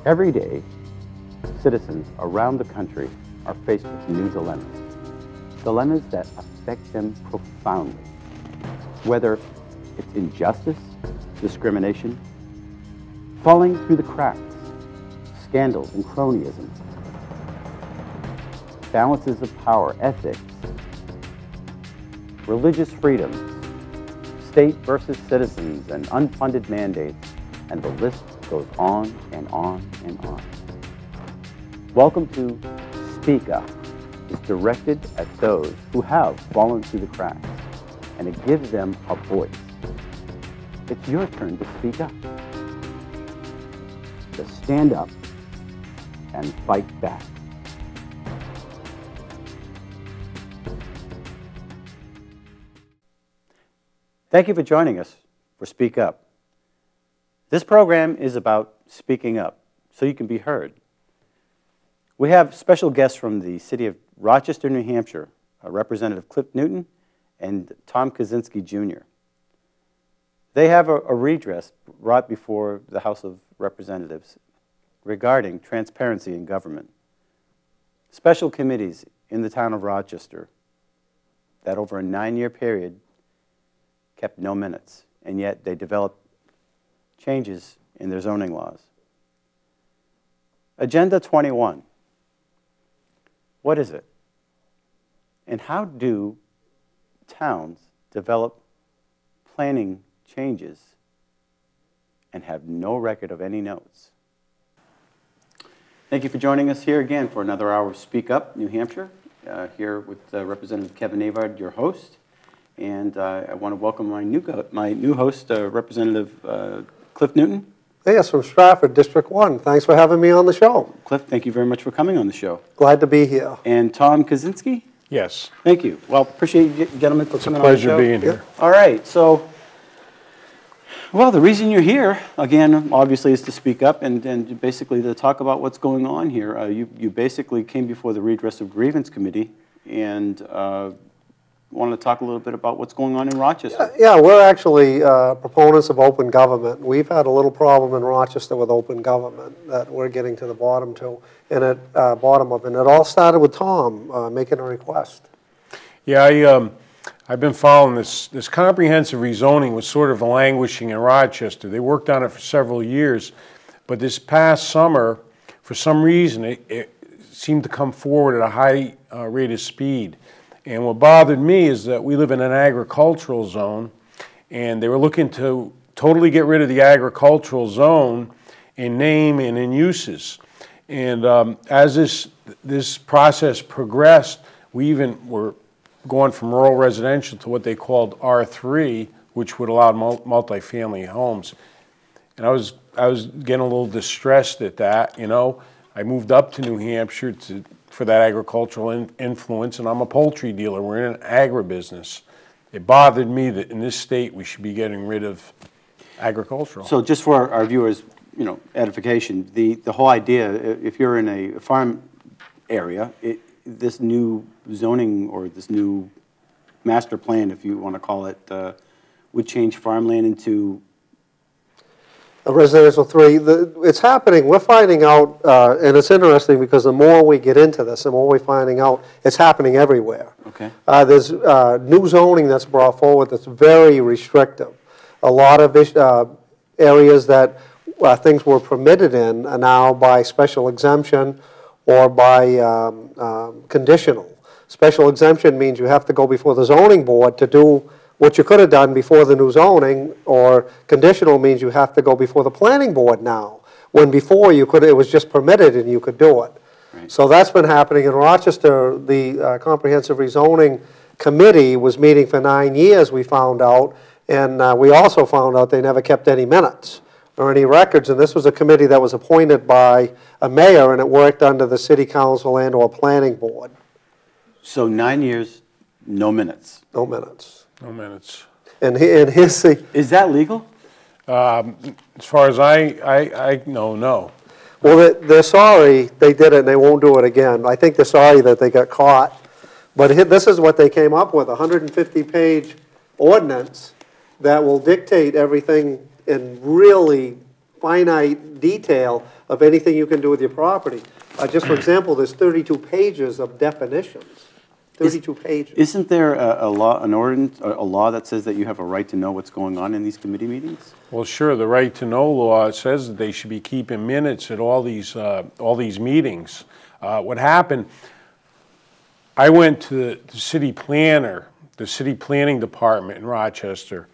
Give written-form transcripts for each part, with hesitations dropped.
Every day, citizens around the country are faced with new dilemmas. Dilemmas that affect them profoundly. Whether it's injustice, discrimination, falling through the cracks, scandals and cronyism, balances of power, ethics, religious freedoms, state versus citizens, and unfunded mandates, and the list goes on and on and on. Welcome to Speak Up. It's directed at those who have fallen through the cracks, and it gives them a voice. It's your turn to speak up, to stand up and fight back. Thank you for joining us for Speak Up. This program is about speaking up so you can be heard. We have special guests from the city of Rochester, New Hampshire, Representative Cliff Newton and Tom Kaczynski, Jr. They have a redress brought before the House of Representatives regarding transparency in government. Special committees in the town of Rochester that over a 9-year period kept no minutes, and yet they developed changes in their zoning laws. Agenda 21. What is it? And how do towns develop planning changes and have no record of any notes? Thank you for joining us here again for another hour of Speak Up, New Hampshire, here with Representative Kevin Avard, your host. And I want to welcome my new host, Representative Cliff Newton. Yes, from Stratford, District 1. Thanks for having me on the show. Cliff, thank you very much for coming on the show. Glad to be here. And Tom Kaczynski? Yes. Thank you. Well, appreciate you gentlemen for coming on the show. It's a pleasure being here. All right, so, well, the reason you're here, again, obviously, is to speak up and basically to talk about what's going on here. You basically came before the Redress of Grievance Committee and wanted to talk a little bit about what's going on in Rochester. Yeah, we're actually proponents of open government. We've had a little problem in Rochester with open government that we're getting to the bottom of, and it all started with Tom making a request. Yeah, I've been following this comprehensive rezoning was sort of languishing in Rochester. They worked on it for several years, but this past summer, for some reason, it seemed to come forward at a high rate of speed. And what bothered me is that we live in an agricultural zone, and they were looking to totally get rid of the agricultural zone in name and in uses. And as this process progressed, we even were going from rural residential to what they called R3, which would allow multifamily homes. And I was getting a little distressed at that. You know, I moved up to New Hampshire for that agricultural influence, and I'm a poultry dealer. We're in an agribusiness. It bothered me that in this state we should be getting rid of agricultural. So just for our viewers, you know, edification, the whole idea, if you're in a farm area, this new zoning or this new master plan, if you want to call it, would change farmland into A residential 3, it's happening. We're finding out, and it's interesting because the more we get into this, the more we're finding out it's happening everywhere. Okay. There's new zoning that's brought forward that's very restrictive. A lot of areas that things were permitted in are now by special exemption or by conditional. Special exemption means you have to go before the zoning board to do what you could have done before the new zoning, or conditional means you have to go before the planning board now, when before you could, it was just permitted and you could do it. Right. So that's been happening in Rochester. The Comprehensive Rezoning Committee was meeting for 9 years, we found out, and we also found out they never kept any minutes or any records, and this was a committee that was appointed by a mayor, and it worked under the city council and or planning board. So 9 years, no minutes. No minutes. No minutes. And here's the... Is that legal? As far as I know, no. Well, they're sorry they did it and they won't do it again. I think they're sorry that they got caught. But this is what they came up with, a 150-page ordinance that will dictate everything in really finite detail of anything you can do with your property. Just for example, there's 32 pages of definitions. 32 pages. Isn't there a law, an ordinance, a law that says that you have a right to know what's going on in these committee meetings? Well, sure, the right to know law says that they should be keeping minutes at all these meetings. What happened, I went to the city planner, the city planning department in Rochester,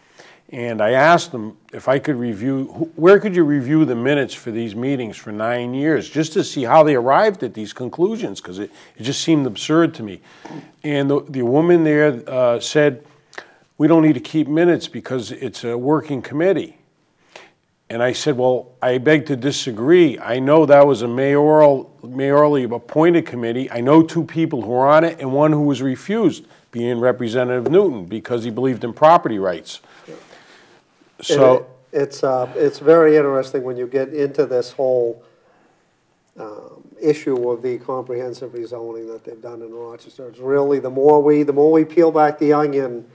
and I asked them if I could review, where could you review the minutes for these meetings for 9 years, just to see how they arrived at these conclusions, because it just seemed absurd to me. And the woman there said, we don't need to keep minutes because it's a working committee. And I said, well, I beg to disagree. I know that was a mayorally appointed committee. I know 2 people who were on it and one who was refused, being Representative Newton, because he believed in property rights. So it's very interesting when you get into this whole issue of the comprehensive rezoning that they've done in Rochester. It's really, the more we peel back the onion,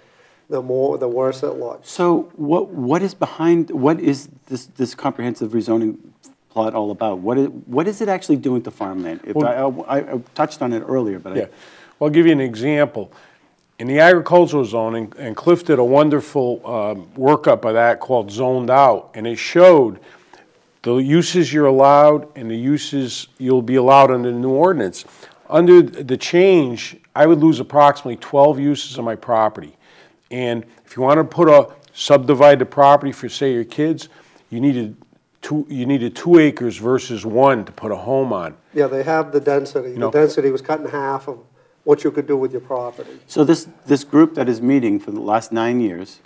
the worse it looks. So what is this comprehensive rezoning plot all about? What is it actually doing to farmland? I touched on it earlier, but yeah. Well, I'll give you an example. In the agricultural zoning, and Cliff did a wonderful workup of that called Zoned Out, and it showed the uses you're allowed and the uses you'll be allowed under the new ordinance. Under the change, I would lose approximately 12 uses on my property. And if you want to subdivide the property for, say, your kids, you needed 2 acres versus 1 to put a home on. Yeah, they have the density. The density was cut in half of what you could do with your property. So this group that is meeting for the last 9 years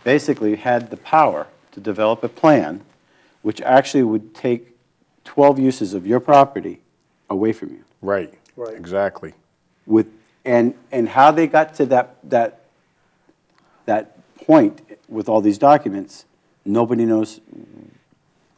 basically had the power to develop a plan which actually would take 12 uses of your property away from you. Right. Right. Exactly. And how they got to that point with all these documents, nobody knows.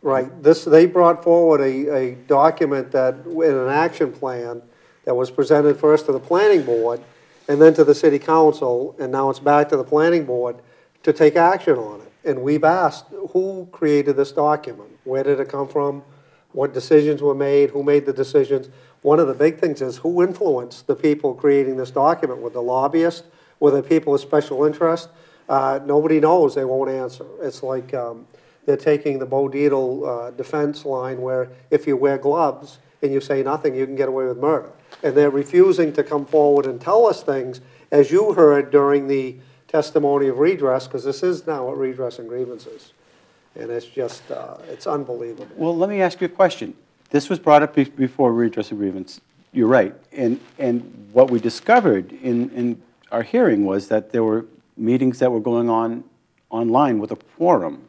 Right. They brought forward a document that, in an action plan, that was presented first to the planning board and then to the city council, and now it's back to the planning board to take action on it. And we've asked, who created this document? Where did it come from? What decisions were made? Who made the decisions? One of the big things is, who influenced the people creating this document? Were the lobbyists? Were the people of special interest? Nobody knows. They won't answer. It's like they're taking the Bo Dietl defense line where if you wear gloves and you say nothing, you can get away with murder. And they're refusing to come forward and tell us things, as you heard during the testimony of redress, because this is now a redress and grievances. And it's just, it's unbelievable. Well, let me ask you a question. This was brought up before redress and grievance. You're right. And what we discovered in our hearing was that there were meetings that were going on online with a quorum.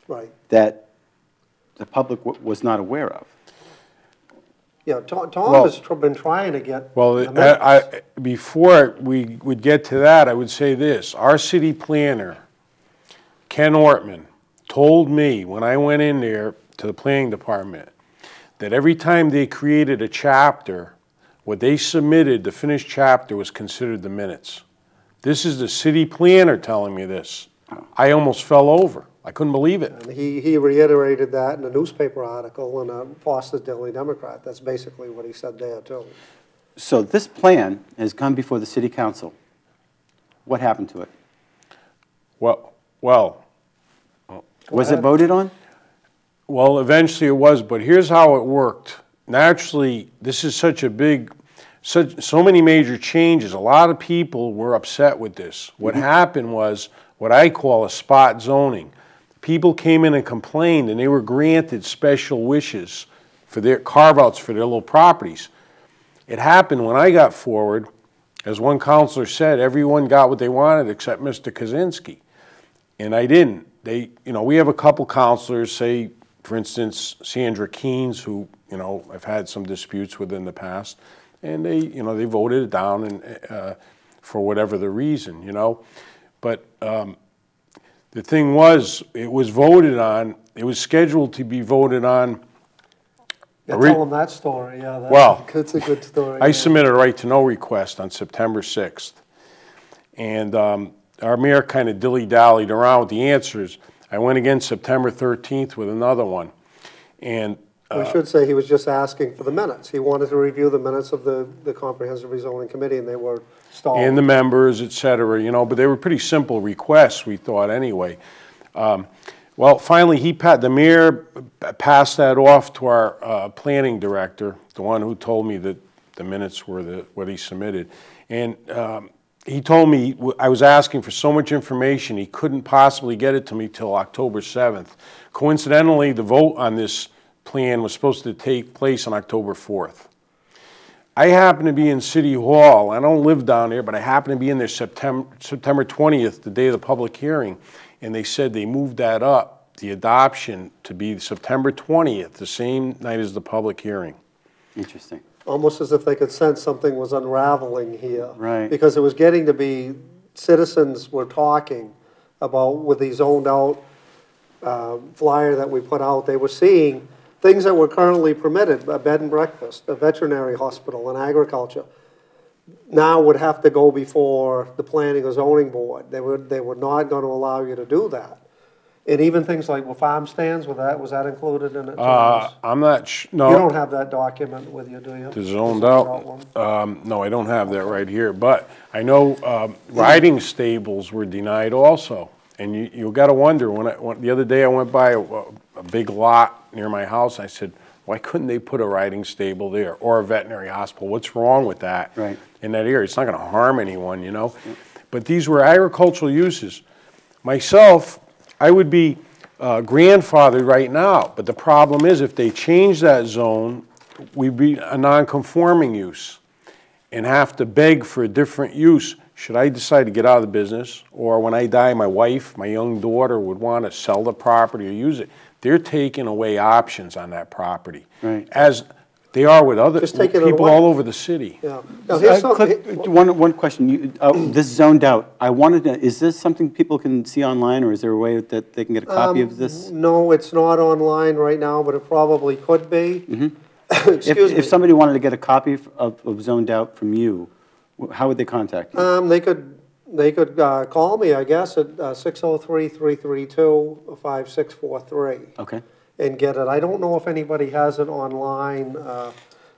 Right. That the public was not aware of. Yeah, Tom has been trying to get. Well, before we would get to that, I would say this. Our city planner, Ken Ortman, told me when I went in there to the planning department that every time they created a chapter, what they submitted, the finished chapter, was considered the minutes. This is the city planner telling me this. I almost fell over. I couldn't believe it. And he reiterated that in a newspaper article in a Foster's Daily Democrat. That's basically what he said there, too. So this plan has come before the city council. What happened to it? Well. Was it voted on? Well, eventually it was, but here's how it worked. Naturally, this is such a big, so many major changes. A lot of people were upset with this. What happened was what I call a spot zoning. People came in and complained, and they were granted special wishes for their carve-outs for their little properties. It happened when I got forward. As one counselor said, everyone got what they wanted except Mr. Kaczynski, and I didn't. We have a couple counselors, say, for instance, Sandra Keynes, who, I've had some disputes with in the past, and they voted it down and for whatever the reason, But the thing was, it was voted on. It was scheduled to be voted on. Yeah, tell them that story. Yeah, that's a good story. I submitted a right-to-know request on September 6th. And our mayor kind of dilly-dallied around with the answers. I went again September 13th with another one. And We should say he was just asking for the minutes. He wanted to review the minutes of the Comprehensive Rezoning Committee, and they were stalled. and the members, et cetera, you know, but they were pretty simple requests, we thought, anyway. Well, finally, the mayor passed that off to our planning director, the one who told me that the minutes were what he submitted. And he told me I was asking for so much information, he couldn't possibly get it to me till October 7th. Coincidentally, the vote on this plan was supposed to take place on October 4th. I happen to be in City Hall. I don't live down there, but I happen to be in there September 20th, the day of the public hearing, and they said they moved that up, the adoption, to be September 20th, the same night as the public hearing. Interesting. Almost as if they could sense something was unraveling here. Right. Because it was getting to be, citizens were talking about, with the zoned out flyer that we put out, they were seeing things that were currently permitted, a bed and breakfast, a veterinary hospital, and agriculture, now would have to go before the planning or zoning board. They were not going to allow you to do that. And even things like, well, farm stands, was that included in it? I'm not no. You don't have that document with you, do you? The zoned out. No, I don't have that right here. But I know riding stables were denied also. And you got to wonder, the other day I went by a big lot near my house, I said, why couldn't they put a riding stable there or a veterinary hospital? What's wrong with that in that area? It's not going to harm anyone, you know. But these were agricultural uses. Myself, I would be grandfathered right now, but the problem is if they change that zone, we'd be a non-conforming use and have to beg for a different use. Should I decide to get out of the business, or when I die, my wife, my young daughter would want to sell the property or use it, they're taking away options on that property, as they are with other people all over the city. Yeah. Now, here's Cliff, one question. This zoned out, I wanted to, is this something people can see online, or is there a way that they can get a copy of this? No, it's not online right now, but it probably could be. Excuse me. If somebody wanted to get a copy of zoned out from you, how would they contact you? They could call me, I guess, at 603-332-5643. Okay. And get it. I don't know if anybody has it online,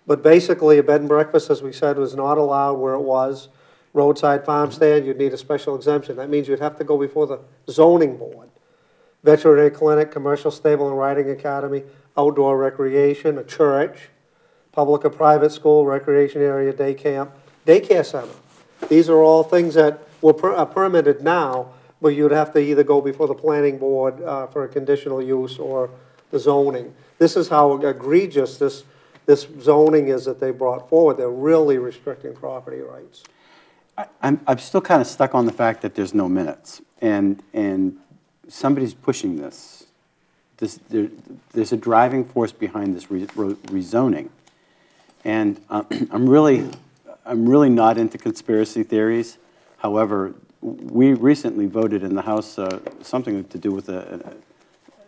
but basically a bed and breakfast, as we said, was not allowed where it was. Roadside farm stand, you'd need a special exemption. That means you'd have to go before the zoning board. Veterinary clinic, commercial stable and riding academy, outdoor recreation, a church, public or private school, recreation area, day camp, daycare center. These are all things that are permitted now, but you'd have to either go before the planning board for a conditional use or the zoning. This is how egregious this zoning is that they brought forward. They're really restricting property rights. I'm still kind of stuck on the fact that there's no minutes, and somebody's pushing this. There's a driving force behind this rezoning, and I'm really not into conspiracy theories. However, we recently voted in the House something to do with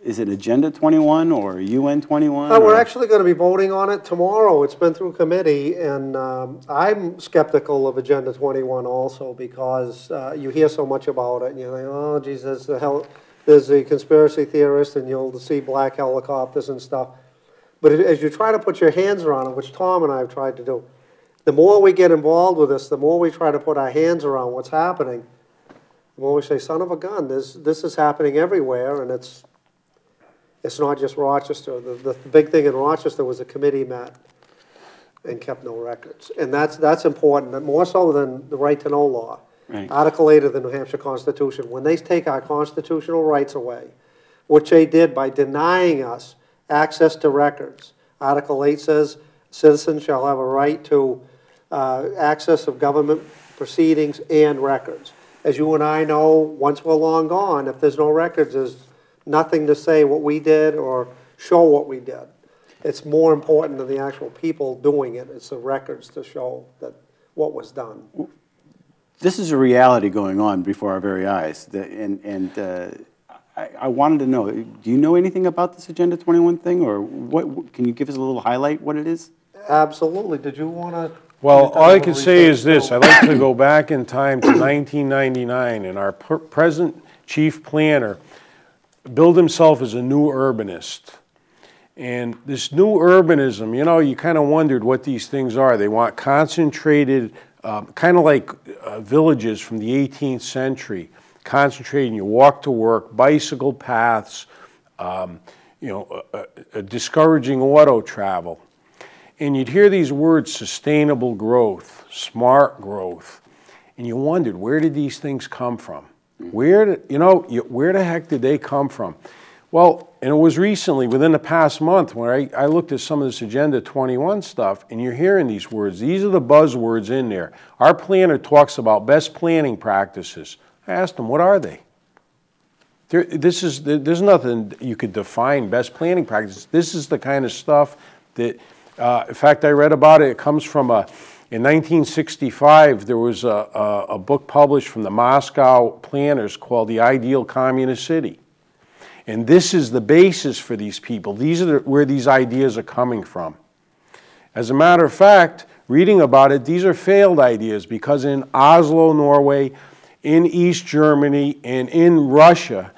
is it Agenda 21 or UN 21? We're actually going to be voting on it tomorrow. It's been through committee, and I'm skeptical of Agenda 21 also because you hear so much about it, and you're like, oh, geez, there's a conspiracy theorist, and you'll see black helicopters and stuff. But as you try to put your hands around it, which Tom and I have tried to do, the more we get involved with this, the more we try to put our hands around what's happening, the more we say, son of a gun, this is happening everywhere, and it's not just Rochester. The big thing in Rochester was the committee met and kept no records. And that's important, more so than the right to know law. Right. Article 8 of the New Hampshire Constitution, when they take our constitutional rights away, which they did by denying us access to records. Article 8 says citizens shall have a right to access of government proceedings and records. As you and I know, once we're long gone, if there's no records, there's nothing to say what we did or show what we did. It's more important than the actual people doing it. It's the records to show that what was done. This is a reality going on before our very eyes, I wanted to know, do you know anything about this Agenda 21 thing, or what? Can you give us a little highlight what it is? Absolutely. Did you want to? Well, all I can say is this. I'd like to go back in time to 1999, and our present chief planner billed himself as a new urbanist. And this new urbanism, you know, you kind of wondered what these things are. They want concentrated, kind of like villages from the 18th century, concentrating your walk to work, bicycle paths, you know, discouraging auto travel. And you'd hear these words, sustainable growth, smart growth, and you wondered, where did these things come from? Where the heck did they come from? Well, and it was recently, within the past month, when I looked at some of this Agenda 21 stuff, and you're hearing these words. These are the buzzwords in there. Our planner talks about best planning practices. I asked him, what are they? There's nothing you could define best planning practices. This is the kind of stuff that, in fact, I read about it. It comes from in 1965, there was a book published from the Moscow planners called The Ideal Communist City. And this is the basis for these people. These are where these ideas are coming from. As a matter of fact, reading about it, these are failed ideas because in Oslo, Norway, in East Germany, and in Russia,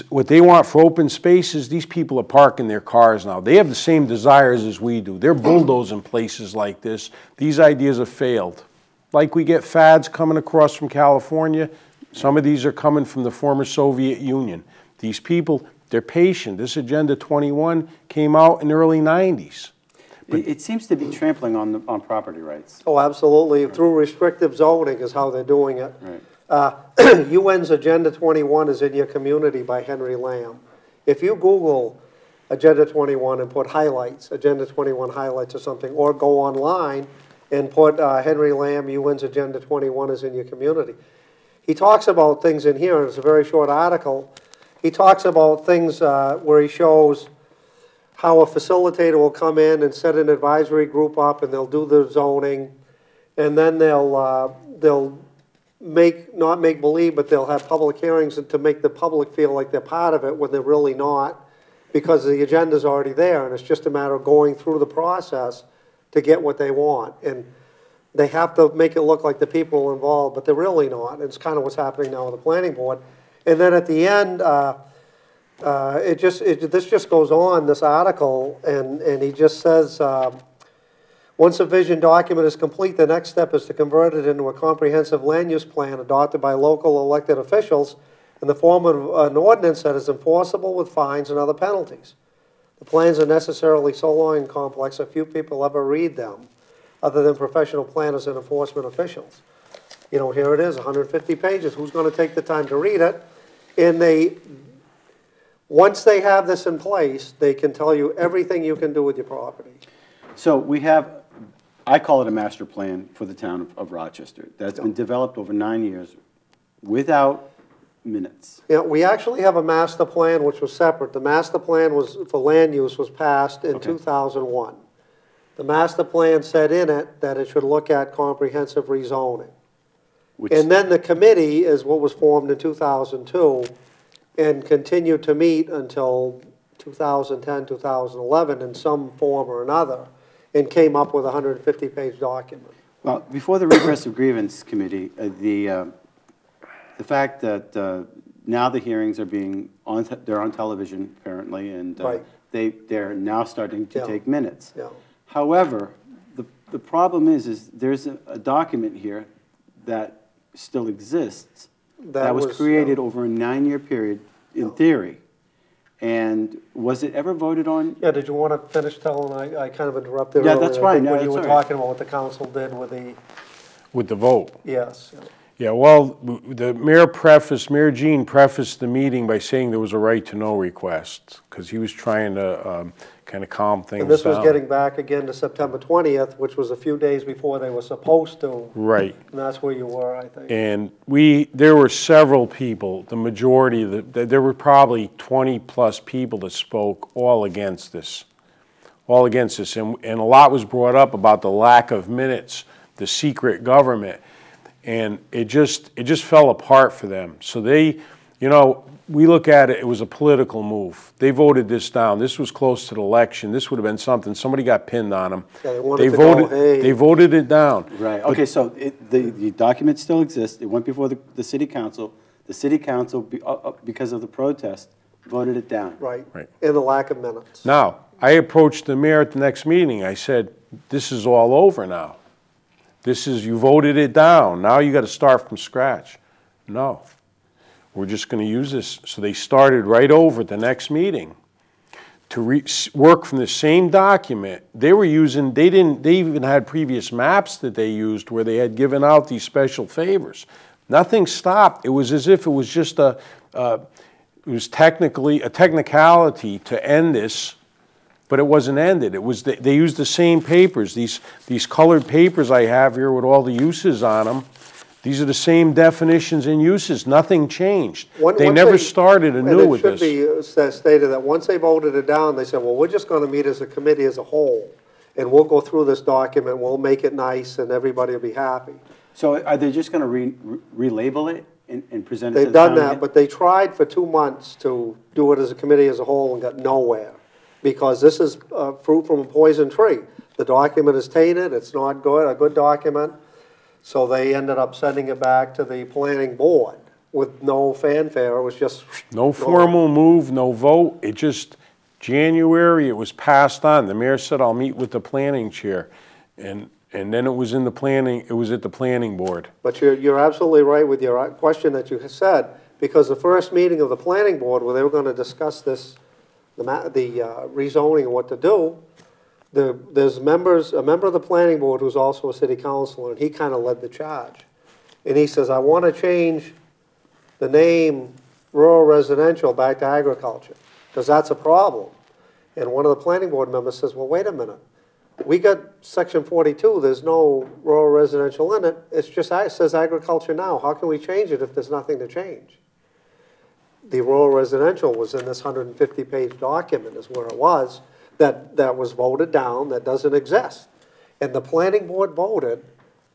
what they want for open spaces, these people are parking their cars now. They have the same desires as we do. They're bulldozing places like this. These ideas have failed. Like we get fads coming across from California, some of these are coming from the former Soviet Union. These people, they're patient. This Agenda 21 came out in the early 90s. It seems to be trampling on property rights. Oh, absolutely. Right. Through restrictive zoning is how they're doing it. Right. UN's Agenda 21 is in your community by Henry Lamb. If you Google Agenda 21 and put highlights, Agenda 21 highlights or something, or go online and put Henry Lamb, UN's Agenda 21 is in your community. He talks about things in here, and it's a very short article. He talks about things where he shows how a facilitator will come in and set an advisory group up, and they'll do the zoning, and then they'll not make believe, but they'll have public hearings to make the public feel like they're part of it when they're really not, because the agenda's already there, and it's just a matter of going through the process to get what they want. And they have to make it look like the people are involved, but they're really not. It's kind of what's happening now with the planning board. And then at the end, this just goes on, this article, and he just says, once a vision document is complete, the next step is to convert it into a comprehensive land use plan adopted by local elected officials in the form of an ordinance that is enforceable with fines and other penalties. The plans are necessarily so long and complex that few people ever read them, other than professional planners and enforcement officials. You know, here it is, 150 pages. Who's going to take the time to read it? And once they have this in place, they can tell you everything you can do with your property. So we have, I call it a master plan for the town of Rochester that's been developed over 9 years without minutes. Yeah, we actually have a master plan which was separate. The master plan was for land use was passed in 2001. The master plan said in it that it should look at comprehensive rezoning. And then the committee is what was formed in 2002 and continued to meet until 2010, 2011 in some form or another, and came up with a 150-page document. Well, before the Redress of Grievance Committee, the fact that now the hearings are they're on television apparently, and right. they're now starting to take minutes. Yeah. However, the problem is there's a document here that still exists that was created over a 9-year period in theory. And was it ever voted on? Yeah, did you want to finish telling? I kind of interrupted earlier. Yeah, that's right. When you were talking about what the council did with the vote. Yes. Yeah, well, the Mayor Jean prefaced the meeting by saying there was a right to know request, because he was trying to kind of calm things down. And this was getting back again to September 20th, which was a few days before they were supposed to. Right. And that's where you were, I think. And there were several people, the majority, there were probably 20-plus people that spoke all against this. And a lot was brought up about the lack of minutes, the secret government. And it just fell apart for them. So they, we look at it, it was a political move. They voted this down. This was close to the election. This would have been something. Somebody got pinned on them. Yeah, they voted it down. Right. Okay, so the document still exists. It went before the city council. The city council, because of the protest, Voted it down. Right. Right. And the lack of minutes. Now, I approached the mayor at the next meeting. I said, this is all over now. You voted it down. Now you got to start from scratch. No, we're just going to use this. So they started right over at the next meeting to work from the same document. They even had previous maps that they used where they had given out these special favors. Nothing stopped. It was as if it was just it was technically a technicality to end this, but it wasn't ended. It was they used the same papers, these colored papers I have here with all the uses on them. These are the same definitions and uses. Nothing changed. They never started anew with this. It should be stated that once they voted it down, they said, well, we're just going to meet as a committee as a whole, and we'll go through this document, we'll make it nice, and everybody will be happy. So are they just going to relabel it and present it to They've the town done that, again? but they tried for 2 months to do it as a committee as a whole and got nowhere, because this is fruit from a poison tree. The document is tainted, it's not good, a good document, so they ended up sending it back to the planning board with no fanfare. It was just... No formal move, no vote. It just, January, it was passed on. The mayor said, I'll meet with the planning chair. And then it was in the planning, it was at the planning board. But you're absolutely right with your question that you said, because the first meeting of the planning board where they were going to discuss this, the rezoning and what to do, there's a member of the planning board who's also a city councilor, and he kind of led the charge. And he says, I want to change the name rural residential back to agriculture, because that's a problem. And one of the planning board members says, well, wait a minute. We got section 42, there's no rural residential in it. It says agriculture now. How can we change it if there's nothing to change? The rural residential was in this 150-page document is where it was, that was voted down, that doesn't exist. And the planning board voted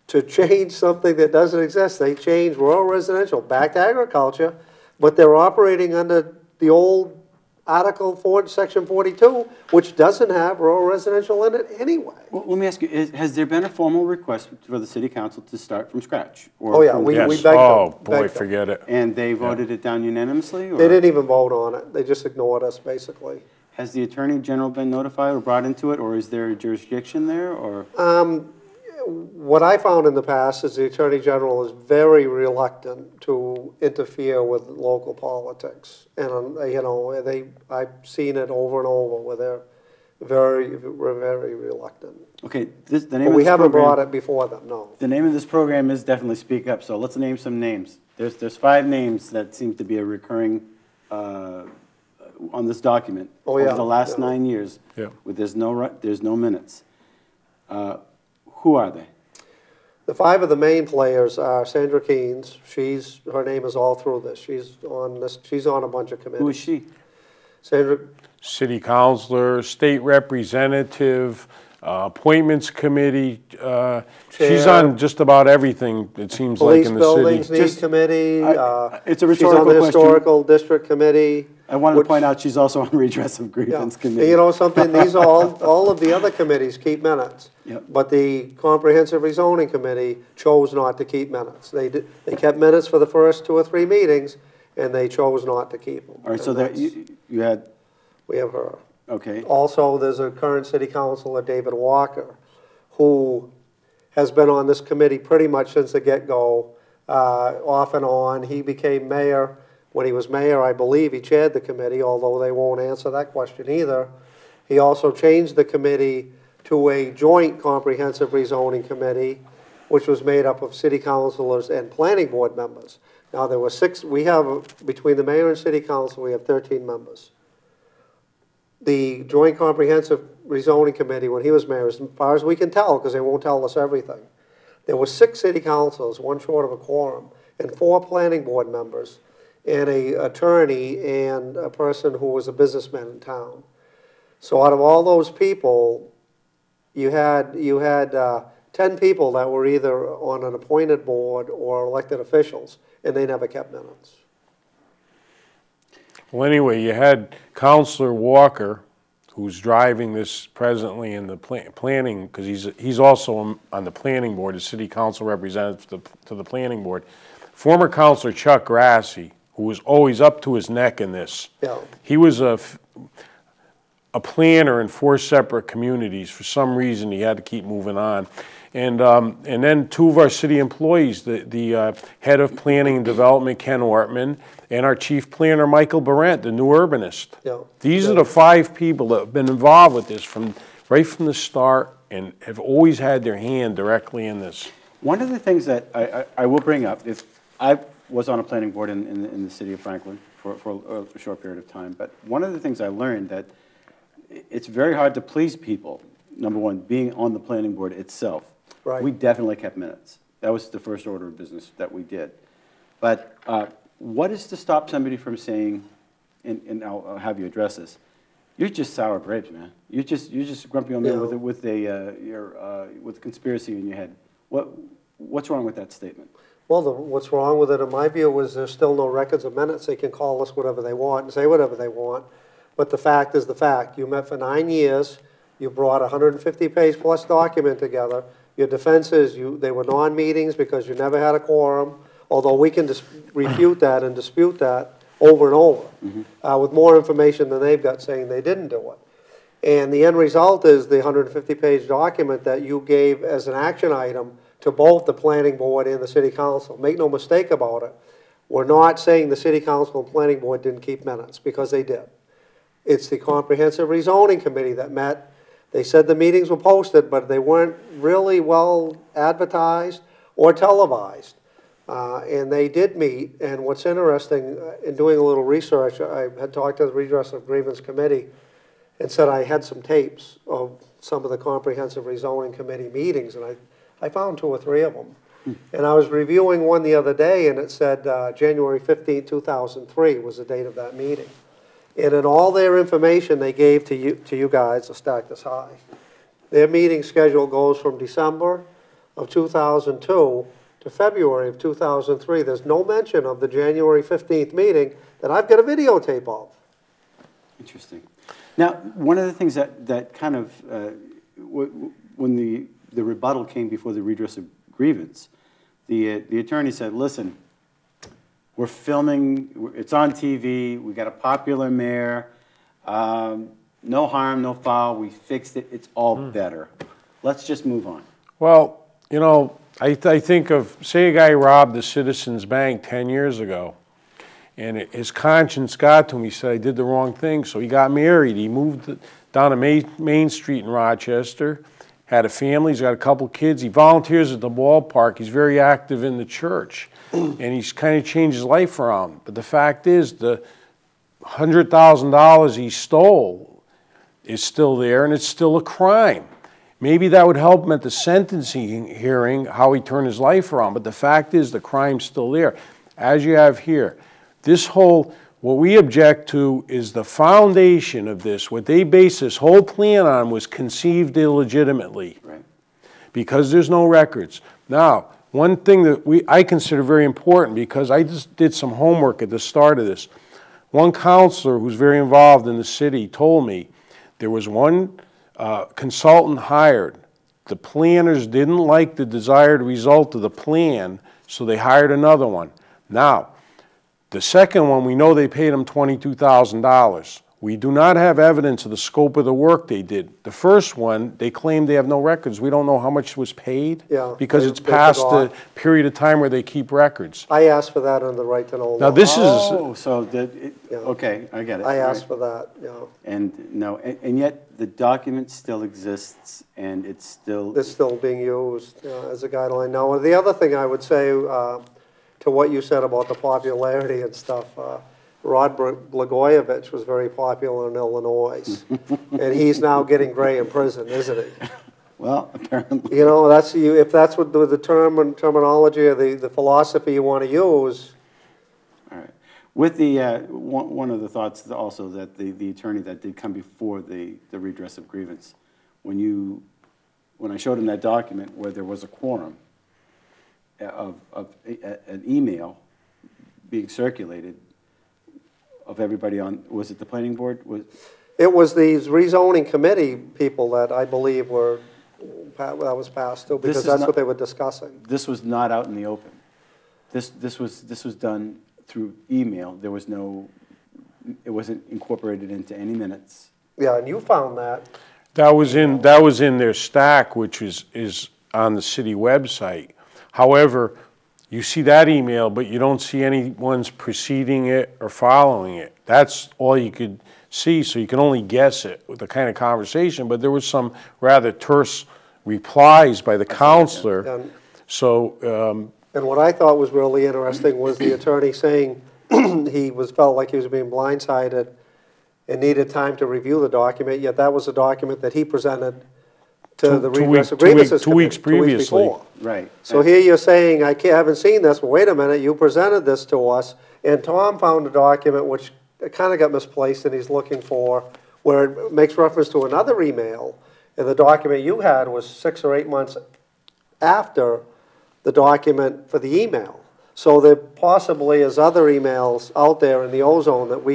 to change something that doesn't exist. They changed rural residential back to agriculture, but they're operating under the old Article 4, Section 42, which doesn't have rural residential in it anyway. Well, let me ask you, has there been a formal request for the city council to start from scratch? Oh, yeah, we Yes. begged them. Oh, boy, Begged them. forget it. And they voted it down unanimously? Or They didn't even vote on it. They just ignored us, basically. has the Attorney General been notified or brought into it, or is there a jurisdiction there, or? What I found in the past is the Attorney General is very reluctant to interfere with local politics. And, you know, I've seen it over and over where they're very reluctant. Okay, the name But of we this haven't program, brought it before them, no. the name of this program is definitely Speak Up, so let's name some names. There's 5 names that seem to be a recurring on this document Oh, yeah, over the last yeah. 9 years. Yeah. With there's no minutes. Who are they? The 5 of the main players are Sandra Keynes. Her name is all through this. She's on a bunch of committees. Who is she? Sandra, City councilor, state representative, appointments committee. She's on just about everything, it seems like, Police in the Buildings city. Needs Committee. It's a rhetorical She's on the question. Historical District Committee. I wanted to point out she's also on Redress of Yeah. Grievances And Committee. you know something, these are all of the other committees keep minutes. Yep. But the Comprehensive Rezoning Committee chose not to keep minutes. They kept minutes for the first 2 or 3 meetings, and they chose not to keep them. All right, so And that that's- you had, We have her. okay. Also, there's a current city councilor, David Walker, who has been on this committee pretty much since the get-go, off and on. He became mayor. When he was mayor, I believe he chaired the committee, although they won't answer that question either. He also changed the committee to a joint comprehensive rezoning committee, which was made up of city councilors and planning board members. Now, there were 6, between the mayor and city council, we have 13 members. The Joint Comprehensive Rezoning Committee, when he was mayor, as far as we can tell, because they won't tell us everything, there were 6 city councils, 1 short of a quorum, and 4 planning board members, and an attorney and a person who was a businessman in town. So out of all those people, you had 10 people that were either on an appointed board or elected officials, and they never kept minutes. Well, anyway, you had Councilor Walker, who's driving this presently in the planning, because he's also on the planning board, the city council representative to the planning board. Former Councilor Chuck Grassi, who was always up to his neck in this. Yeah. He was a planner in 4 separate communities. For some reason, he had to keep moving on. And then 2 of our city employees, the head of planning and development, Ken Ortman, and our chief planner, Michael Barrett, the new urbanist. Yeah. These are the 5 people that have been involved with this right from the start and have always had their hand directly in this. One of the things that I will bring up is I was on a planning board in the city of Franklin for a short period of time, but one of the things I learned that it's very hard to please people, number one, being on the planning board itself. Right. We definitely kept minutes. That was the first order of business that we did. But what is to stop somebody from saying, and I'll have you address this, you're just sour grapes, man. You're just a grumpy old man with a conspiracy in your head. What's wrong with that statement? Well, what's wrong with it, in my view, is there's still no records of minutes. They can call us whatever they want and say whatever they want. But the fact is the fact. You met for 9 years. You brought a 150-page plus document together. Your defense is they were non-meetings because you never had a quorum, although we can refute that and dispute that over and over with more information than they've got saying they didn't do it. And the end result is the 150-page document that you gave as an action item to both the planning board and the city council. Make no mistake about it. We're not saying the city council and planning board didn't keep minutes, because they did. It's the comprehensive rezoning committee that met. They said the meetings were posted, but they weren't really well advertised or televised. And they did meet, and what's interesting, in doing a little research, I had talked to the Redress of Grievances committee and said I had some tapes of some of the comprehensive rezoning committee meetings, and I found 2 or 3 of them. And I was reviewing one the other day, and it said January 15, 2003 was the date of that meeting. And in all their information they gave to you guys, I'll stack this high, their meeting schedule goes from December of 2002 to February of 2003. There's no mention of the January 15th meeting that I've got a videotape of. Interesting. Now, one of the things that kind of, when the rebuttal came before the redress of grievance, the attorney said, listen, we're filming, it's on TV, we got a popular mayor, no harm, no foul, we fixed it, it's all better. Let's just move on. Well, you know, I think of, say a guy robbed the Citizens Bank 10 years ago, and his conscience got to him. He said, I did the wrong thing, so he got married. He moved down to Main Street in Rochester, had a family, he's got a couple kids, he volunteers at the ballpark, he's very active in the church, and he's kind of changed his life around. But the fact is, the $100,000 he stole is still there, and it's still a crime. Maybe that would help him at the sentencing hearing, how he turned his life around, but the fact is the crime's still there. As you have here, this whole, what we object to is the foundation of this. What they based this whole plan on was conceived illegitimately, right, because there's no records. Now, one thing that I consider very important, because I just did some homework at the start of this. One counselor who's very involved in the city told me there was one consultant hired. The planners didn't like the desired result of the plan, so they hired another one. Now, the second one, we know they paid him $22,000. We do not have evidence of the scope of the work they did. The first one, they claim they have no records. We don't know how much was paid, because it's past the period of time where they keep records. I asked for that on the right to know. Now this is... Oh, so okay, I get it. I asked for that, And no, and yet the document still exists, and it's still being used as a guideline. Now, the other thing I would say to what you said about the popularity and stuff, Rod Blagojevich was very popular in Illinois, and he's now getting gray in prison, isn't he? Well, apparently. You know, if that's what the terminology or the philosophy you want to use. All right. With the one of the thoughts also that the attorney that did come before the redress of grievance, when I showed him that document where there was a quorum of an email being circulated of everybody on, was it the planning board? It was these rezoning committee people that I believe that was passed to, because that's what they were discussing. This was not out in the open. This was done through email. There was no, it wasn't incorporated into any minutes. Yeah, and you found that. That was in their stack, which is on the city website. However, you see that email, but you don't see any ones preceding it or following it. That's all you could see, so you can only guess it with the kind of conversation. But there was some rather terse replies by the counselor. And, So. and what I thought was really interesting was the attorney saying he felt like he was being blindsided and needed time to review the document, yet that was a document that he presented to the Redress of Grievances two weeks previously. before. Right. So here you're saying, I haven't seen this, but wait a minute, you presented this to us, and Tom found a document which kind of got misplaced and he's looking for, where it makes reference to another email, and the document you had was 6 or 8 months after the document for the email. So there possibly is other emails out there in the ozone that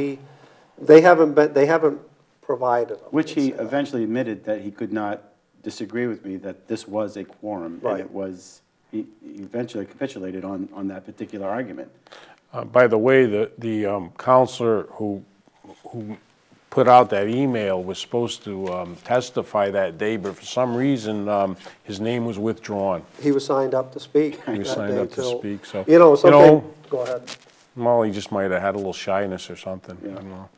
they haven't provided them. Which he eventually admitted that he could not disagree with me that this was a quorum. Right. And it was, he eventually capitulated on that particular argument. By the way, the counselor who put out that email was supposed to testify that day, but for some reason his name was withdrawn. He was signed up to speak. He was signed up to speak. So You know, something, go ahead. Molly just might have had a little shyness or something. Yeah. I don't know.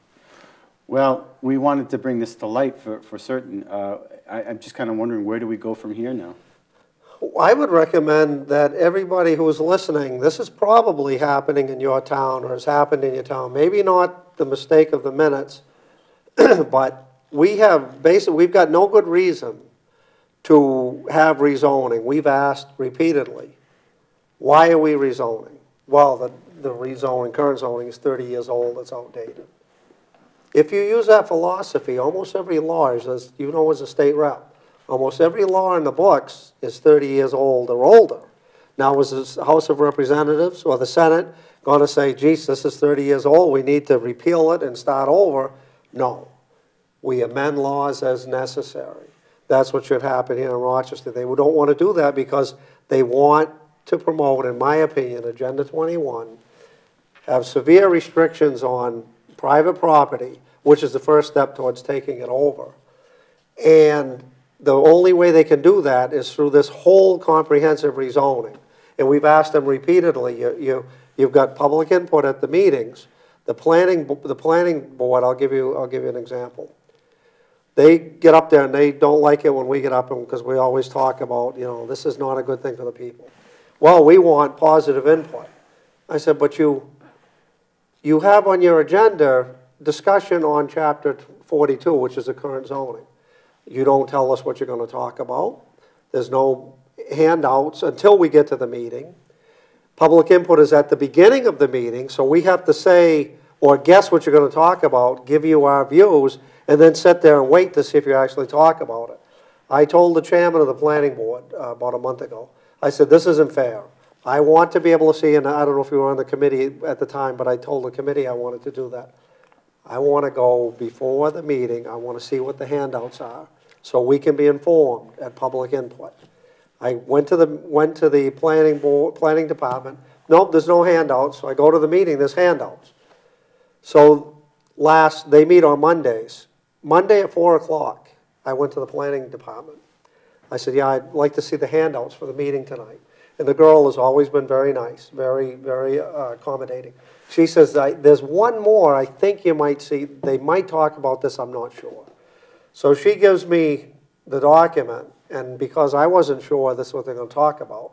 Well, we wanted to bring this to light for certain. I'm just kind of wondering, where do we go from here now? I would recommend that everybody who is listening, this is probably happening in your town or has happened in your town. Maybe not the mistake of the minutes, but we've got no good reason to have rezoning. We've asked repeatedly, why are we rezoning? Well, the rezoning, current zoning is 30 years old, it's outdated. If you use that philosophy, almost every law, as you know as a state rep, almost every law in the books is 30 years old or older. Now, is the House of Representatives or the Senate going to say, geez, this is 30 years old, we need to repeal it and start over? No. We amend laws as necessary. That's what should happen here in Rochester. They don't want to do that because they want to promote, in my opinion, Agenda 21, have severe restrictions on private property, which is the first step towards taking it over. And the only way they can do that is through this whole comprehensive rezoning. And we've asked them repeatedly, you've got public input at the meetings. The planning board, I'll give you an example. They get up there and they don't like it when we get up because we always talk about, this is not a good thing for the people. Well, we want positive input. I said, but you have on your agenda discussion on Chapter 42, which is the current zoning. You don't tell us what you're going to talk about. There's no handouts until we get to the meeting. Public input is at the beginning of the meeting, so we have to say or guess what you're going to talk about, give you our views, and then sit there and wait to see if you actually talk about it. I told the chairman of the planning board about a month ago, I said, this isn't fair. I want to be able to see, and I don't know if you were on the committee at the time, but I told the committee I wanted to do that. I want to go before the meeting, I want to see what the handouts are, so we can be informed at public input. I went to the planning department, nope, there's no handouts, so I go to the meeting, there's handouts. So they meet on Mondays. Monday at 4 o'clock, I went to the planning department. I said, yeah, I'd like to see the handouts for the meeting tonight. And the girl has always been very nice, very, very accommodating. She says, there's one more I think you might see. They might talk about this, I'm not sure. So she gives me the document, and because I wasn't sure this is what they're going to talk about,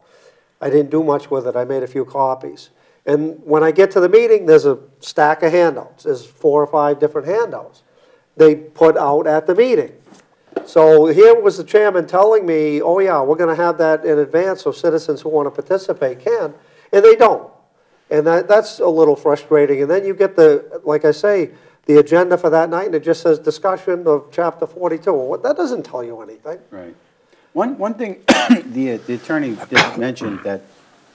I didn't do much with it. I made a few copies. And when I get to the meeting, there's a stack of handouts. There's 4 or 5 different handouts they put out at the meeting. So here was the chairman telling me, oh yeah, we're going to have that in advance so citizens who want to participate can, and they don't. And that's a little frustrating. And then you get like I say, the agenda for that night, and it just says discussion of Chapter 42. Well, that doesn't tell you anything. Right. One thing the attorney did mention that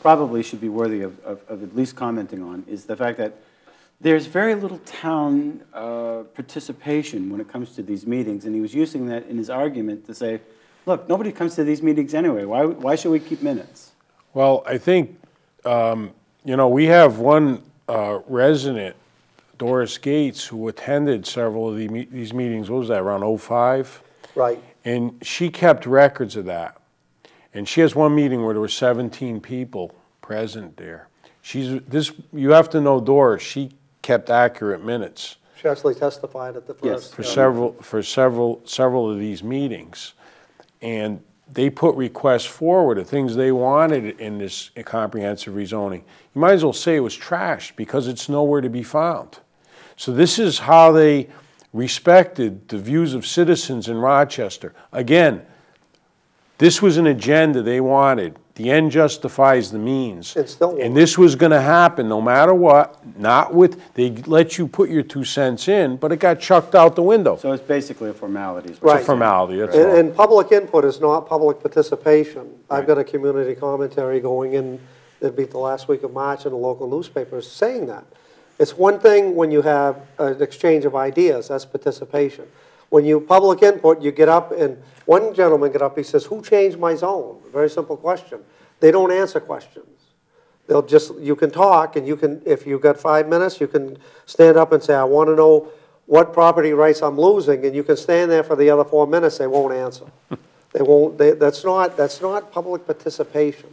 probably should be worthy of at least commenting on is the fact that there's very little town participation when it comes to these meetings, and he was using that in his argument to say, look, nobody comes to these meetings anyway. Why should we keep minutes? Well, I think, we have one resident, Doris Gates, who attended several of these meetings. What was that, around '05? Right. And she kept records of that. And she has one meeting where there were 17 people present there. You have to know Doris. She kept accurate minutes. She actually testified at the first. Yes. For several of these meetings. And they put requests forward of things they wanted in this comprehensive rezoning. You might as well say it was trashed because it's nowhere to be found. So this is how they respected the views of citizens in Rochester. Again, this was an agenda they wanted. The end justifies the means. And this was going to happen no matter what. They let you put your 2 cents in, but it got chucked out the window. So it's basically a formality. It's a formality, that's all. And public input is not public participation. I've got a community commentary going in, it'd be the last week of March in the local newspapers saying that. It's one thing when you have an exchange of ideas, that's participation. When you public input, you get up and one gentleman got up, he says, who changed my zone? Very simple question. They don't answer questions. You can talk and you can, if you've got 5 minutes, you can stand up and say, I want to know what property rights I'm losing, and you can stand there for the other 4 minutes, they won't answer. That's not public participation.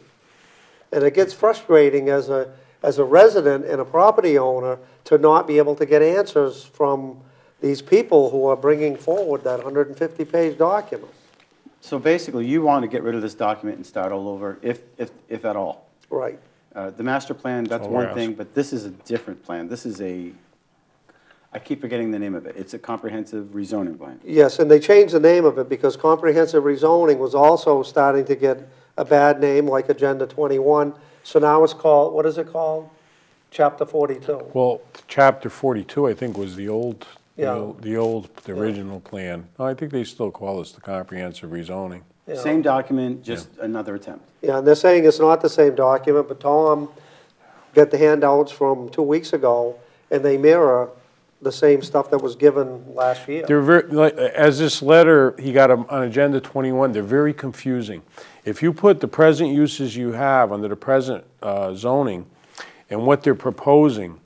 And it gets frustrating as a resident and a property owner to not be able to get answers from these people who are bringing forward that 150-page document. So basically, you want to get rid of this document and start all over, if at all. Right. The master plan, that's one thing, but this is a different plan. This is I keep forgetting the name of it. It's a comprehensive rezoning plan. Yes, and they changed the name of it because comprehensive rezoning was also starting to get a bad name like Agenda 21. So now it's called, what is it called? Chapter 42. Well, Chapter 42, I think, was the old... Yeah. The original plan. No, I think they still call this the comprehensive rezoning. Yeah. Same document, just another attempt. Yeah, and they're saying it's not the same document, but Tom got the handouts from 2 weeks ago, and they mirror the same stuff that was given last year. They're very, as this letter he got on Agenda 21, they're very confusing. If you put the present uses you have under the present zoning and what they're proposing,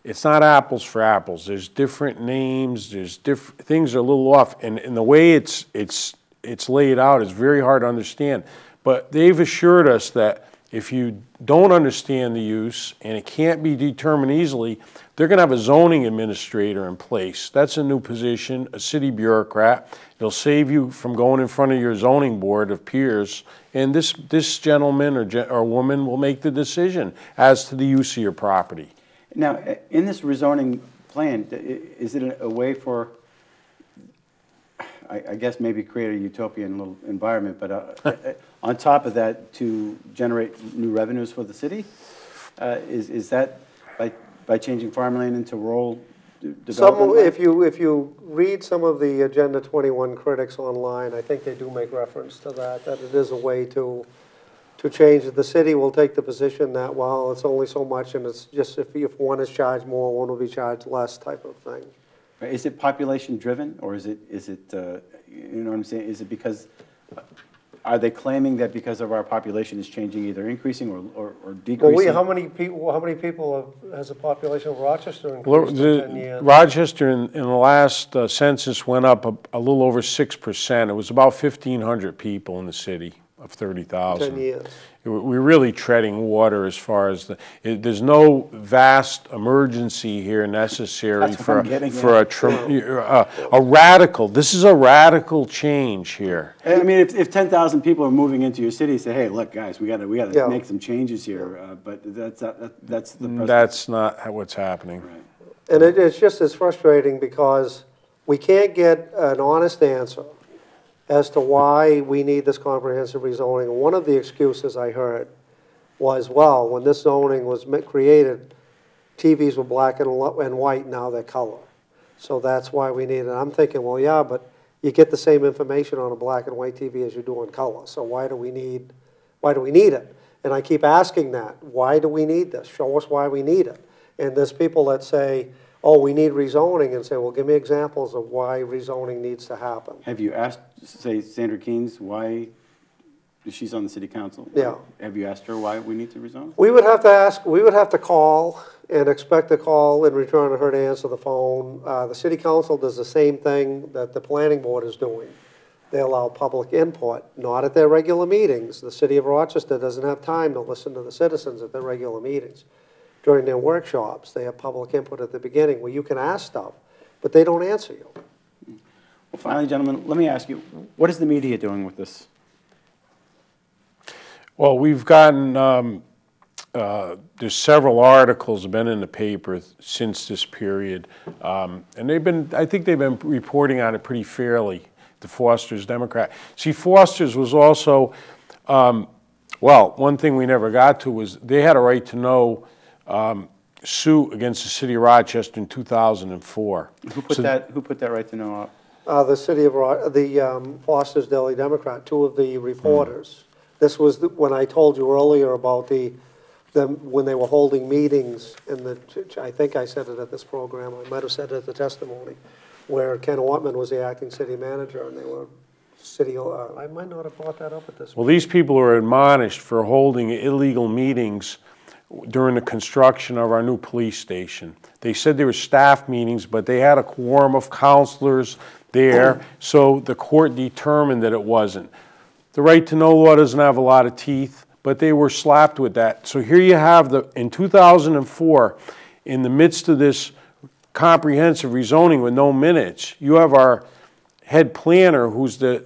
it's not apples for apples. There's different names. There's different things are a little off, and the way it's laid out is very hard to understand. But they've assured us that if you don't understand the use and it can't be determined easily, they're going to have a zoning administrator in place. That's a new position, a city bureaucrat. It'll save you from going in front of your zoning board of peers, and this gentleman or woman will make the decision as to the use of your property. Now, in this rezoning plan, is it a way for, I guess maybe create a utopian little environment, but on top of that, to generate new revenues for the city? Is that by changing farmland into rural development? If you read some of the Agenda 21 critics online, I think they do make reference to that it is a way to change it. The city will take the position that, well, it's only so much, and it's just if one is charged more, one will be charged less type of thing. Is it population driven, or is it you know what I'm saying? Is it because, are they claiming that because of our population is changing, either increasing or decreasing? Well, how many people has the population of Rochester increased in 10 years? Rochester in the last census went up a little over 6%. It was about 1,500 people in the city of 30,000. 10 years. We're really treading water as far as there's no vast emergency here necessary for a radical. This is a radical change here. I mean, if 10,000 people are moving into your city, say, hey, look, guys, we got to make some changes here. But that's not what's happening. Right. And it's just as frustrating because we can't get an honest answer as to why we need this comprehensive rezoning. And one of the excuses I heard was, well, when this zoning was created, TVs were black and white, now they're color. So that's why we need it. I'm thinking, well, yeah, but you get the same information on a black and white TV as you do on color. So why do we need it? And I keep asking that. Why do we need this? Show us why we need it. And there's people that say, oh, we need rezoning, and say, well, give me examples of why rezoning needs to happen. Have you asked, say, Sandra Keynes, why She's on the city council. Yeah. Have you asked her why we need to rezone? We would have to ask, we would have to call and expect a call in return of her to answer the phone. The city council does the same thing that the planning board is doing. They allow public input, not at their regular meetings. The city of Rochester doesn't have time to listen to the citizens at their regular meetings. During their workshops, they have public input at the beginning where you can ask stuff, but they don't answer you. Well, finally, gentlemen, let me ask you, what is the media doing with this? Well, we've gotten, there's several articles have been in the paper since this period, and I think they've been reporting on it pretty fairly, the Foster's Democrat. See, Foster's was also, well, one thing we never got to was they had a right to know suit against the city of Rochester in 2004. Who put that right to know up? The city of the Foster's Daily Democrat, two of the reporters. This was when I told you earlier about when they were holding meetings in the, I think I said it at this program, I might have said it at the testimony, where Ken Ortman was the acting city manager, and they were city, I might not have brought that up at this. Well, these people were admonished for holding illegal meetings during the construction of our new police station. They said they were staff meetings, but they had a quorum of counselors there, so the court determined that it wasn't. The right to know law doesn't have a lot of teeth, but they were slapped with that. So here you have in 2004, in the midst of this comprehensive rezoning with no minutes, you have our head planner, who's the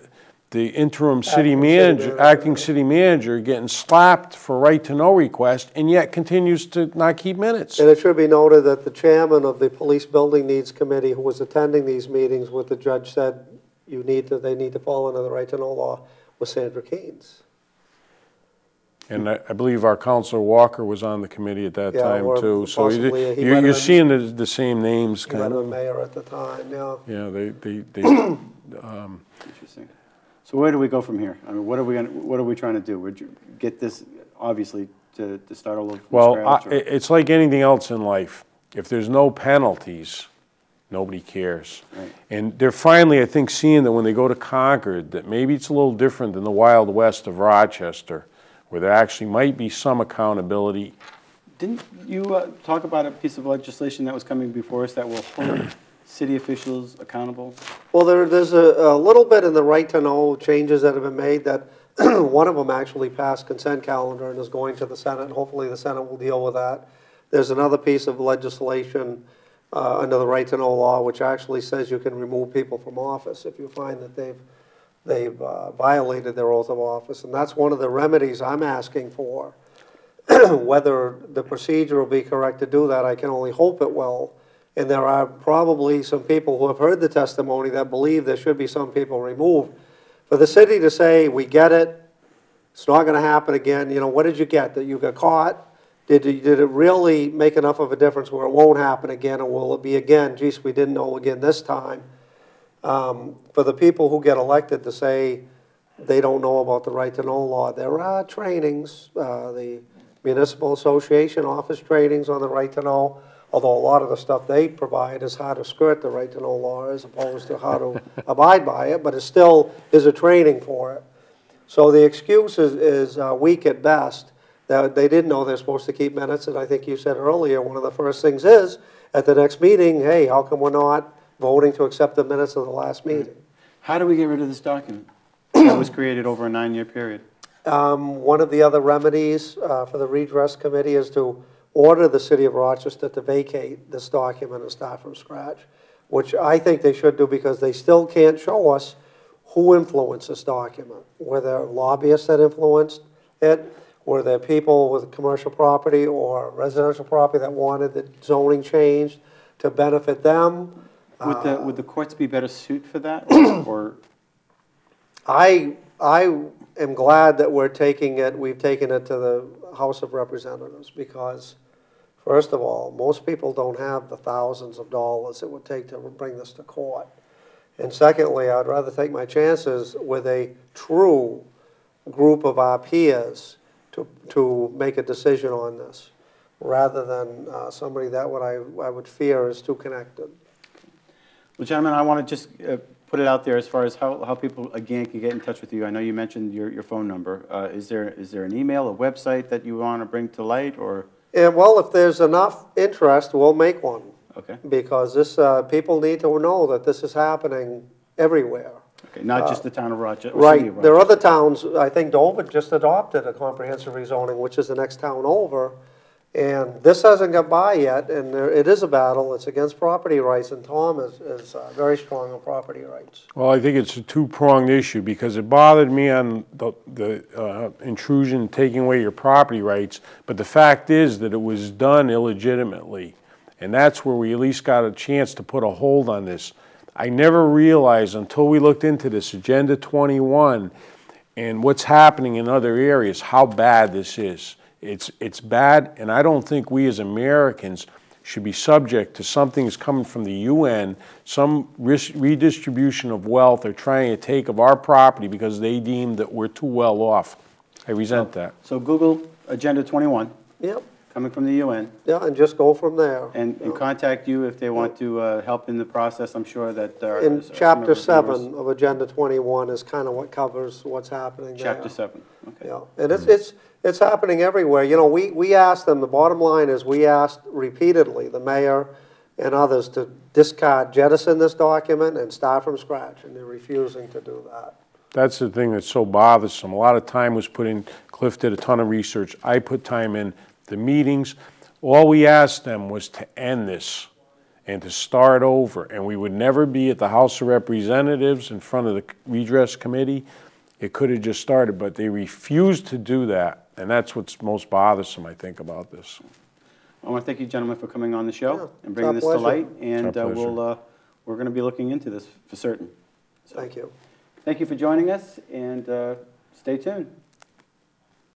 interim city manager, acting city manager, getting slapped for right to know request, and yet continues to not keep minutes. And it should be noted that the chairman of the Police Building Needs Committee, who was attending these meetings, what the judge said they need to fall under the right to know law, was Sandra Keynes. And I believe our Councilor Walker was on the committee at that time too. So you're seeing the same names. He might have been mayor at the time. Yeah. Yeah, they Interesting. So where do we go from here? I mean, what are we trying to do? We're get this obviously to start all over from scratch? It's like anything else in life. If there's no penalties, nobody cares. Right. And they're finally, I think, seeing that when they go to Concord, that maybe it's a little different than the Wild West of Rochester, where there actually might be some accountability. Didn't you talk about a piece of legislation that was coming before us that will hold city officials accountable? Well, there's a little bit in the right to know changes that have been made that one of them actually passed consent calendar and is going to the Senate, and hopefully the Senate will deal with that. There's another piece of legislation under the right to know law which actually says you can remove people from office if you find that they've violated their oath of office, and that's one of the remedies I'm asking for. Whether the procedure will be correct to do that, I can only hope it will. And there are probably some people who have heard the testimony that believe there should be some people removed. For the city to say, we get it, it's not going to happen again, you know, what did you get? That you got caught? Did it really make enough of a difference where it won't happen again, or will it be again, geez, we didn't know again this time? For the people who get elected to say they don't know about the right to know law, there are trainings. The Municipal Association offers trainings on the right to know, although a lot of the stuff they provide is how to skirt the right to know law as opposed to how to abide by it, but it still is a training for it. So the excuse is weak at best, that they didn't know they're supposed to keep minutes, and I think you said earlier, one of the first things is, at the next meeting, hey, how come we're not voting to accept the minutes of the last meeting? How do we get rid of this document that was created over a 9-year period? One of the other remedies for the Redress Committee is to order the City of Rochester to vacate this document and start from scratch, which I think they should do because they still can't show us who influenced this document. Were there lobbyists that influenced it? Were there people with commercial property or residential property that wanted the zoning changed to benefit them? Would the courts be better suited for that? Or? I am glad that we've taken it to the House of Representatives because, first of all, most people don't have the thousands of dollars it would take to bring this to court. And secondly, I'd rather take my chances with a true group of our peers to make a decision on this, rather than somebody that I would fear is too connected. Well, gentlemen, I want to just put put it out there as far as how people, again, can get in touch with you. I know you mentioned your phone number. Is there an email, a website that you want to bring to light, or? Yeah, well, if there's enough interest, we'll make one. Okay. Because this, people need to know that this is happening everywhere. Okay, not just the town of Rochester. Right. There are other towns, I think Dover just adopted a comprehensive rezoning, which is the next town over. And this hasn't got by yet, and it is a battle. It's against property rights, and Tom is very strong on property rights. Well, I think it's a two-pronged issue, because it bothered me on the intrusion, taking away your property rights, but the fact is that it was done illegitimately, and that's where we at least got a chance to put a hold on this. I never realized until we looked into this, Agenda 21, and what's happening in other areas, how bad this is. It's bad, and I don't think we as Americans should be subject to something that's coming from the UN, some redistribution of wealth or trying to take of our property because they deem that we're too well off. I resent that. So Google Agenda 21. Yep. Coming from the UN. Yeah, and just go from there. And contact you if they want to help in the process. I'm sure that in Chapter 7 of Agenda 21 is kind of what covers what's happening there. Chapter 7. Okay. Yeah, and it's happening everywhere. You know, we asked them, the bottom line is we asked repeatedly, the mayor and others, to jettison this document and start from scratch, and they're refusing to do that. That's the thing that's so bothersome. A lot of time was put in. Cliff did a ton of research. I put time in. The meetings, all we asked them was to end this and to start over, and we would never be at the House of Representatives in front of the Redress Committee. It could have just started, but they refused to do that, and that's what's most bothersome, I think, about this. I want to thank you, gentlemen, for coming on the show and it's bringing our this to pleasure. light, and It's we're going to be looking into this for certain. So, Thank you. thank you for joining us, and stay tuned.